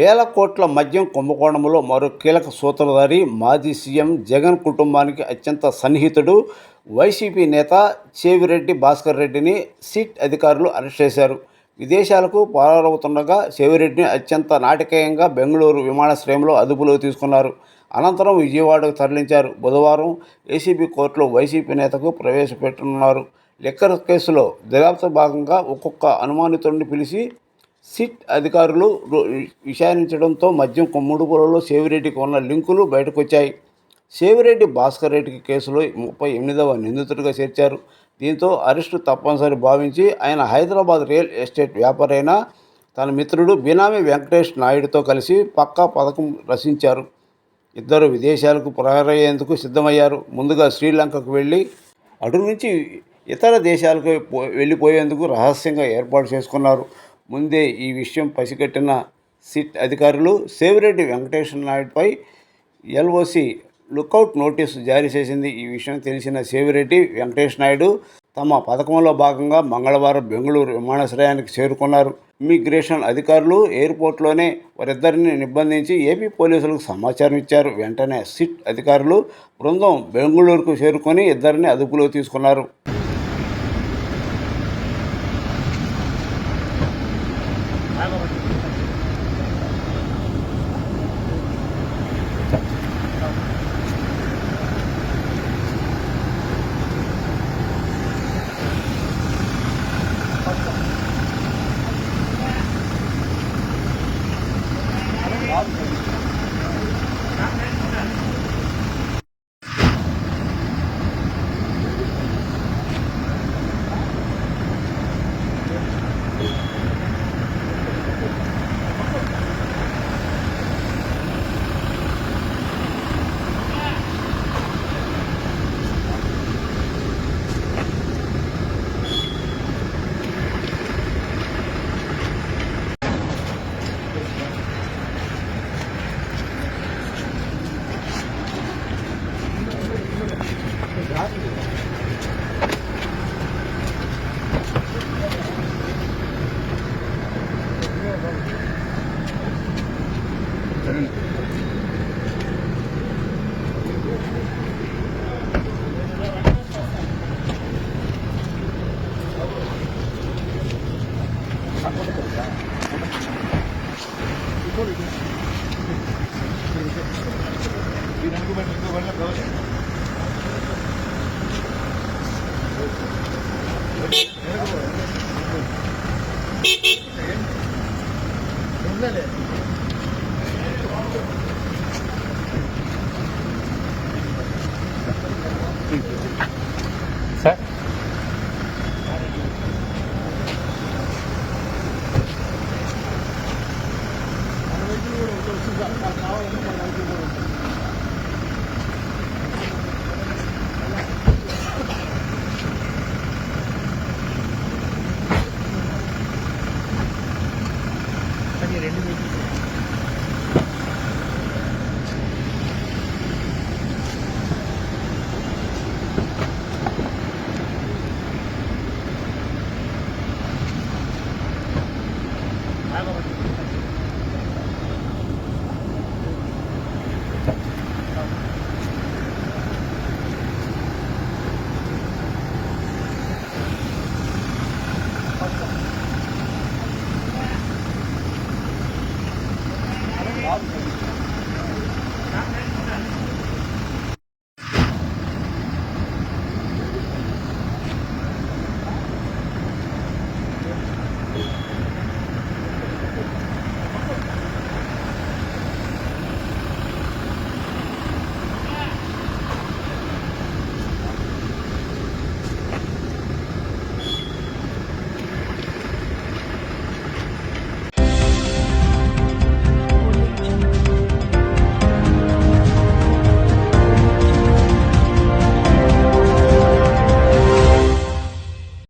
వేల కోట్ల మద్యం కుంభకోణంలో మరో కీలక సూత్రధారి మాజీ సీఎం జగన్ కుటుంబానికి అత్యంత సన్నిహితుడు వైసీపీ నేత చెవిరెడ్డి భాస్కర్ రెడ్డిని సిట్ అధికారులు అరెస్ట్ చేశారు. విదేశాలకు పారవుతుండగా చెవిరెడ్డిని అత్యంత నాటకీయంగా బెంగళూరు విమానాశ్రయంలో అదుపులోకి తీసుకున్నారు. అనంతరం విజయవాడకు తరలించారు. బుధవారం ఏసీబీ కోర్టులో వైసీపీ నేతకు ప్రవేశపెట్టనున్నారు. లిక్కర్ కేసులో దర్యాప్తు భాగంగా ఒక్కొక్క అనుమానితుడిని పిలిచి సిట్ అధికారులు విచారించడంతో మద్యం కొమ్ముడుపులలో చెవిరెడ్డికి ఉన్న లింకులు బయటకొచ్చాయి. చెవిరెడ్డి భాస్కర్ రెడ్డికి కేసులో 38వ నిందితుడిగా చేర్చారు. దీంతో అరెస్టు తప్పనిసరి భావించి ఆయన హైదరాబాద్ రియల్ ఎస్టేట్ వ్యాపారైన తన మిత్రుడు బినామీ వెంకటేష్ నాయుడుతో కలిసి పక్కా పథకం రచించారు. ఇద్దరు విదేశాలకు ప్రయాణయ్యేందుకు సిద్ధమయ్యారు. ముందుగా శ్రీలంకకు వెళ్ళి అటు నుంచి ఇతర దేశాలకు వెళ్ళిపోయేందుకు రహస్యంగా ఏర్పాటు చేసుకున్నారు. ముందే ఈ విషయం పసిగట్టిన సిట్ అధికారులు చెవిరెడ్డి వెంకటేశ్వర నాయుడుపై ఎల్ఓసి లుకౌట్ నోటీసు జారీ చేసింది. ఈ విషయం తెలిసిన చెవిరెడ్డి వెంకటేశ్వర నాయుడు తమ పథకంలో భాగంగా మంగళవారం బెంగళూరు విమానాశ్రయానికి చేరుకున్నారు. ఇమ్మిగ్రేషన్ అధికారులు ఎయిర్పోర్ట్లోనే వారిద్దరిని నిర్బంధించి ఏపీ పోలీసులకు సమాచారం ఇచ్చారు. వెంటనే సిట్ అధికారులు బృందం బెంగళూరుకు చేరుకొని ఇద్దరిని అదుపులో తీసుకున్నారు. Sir Wow.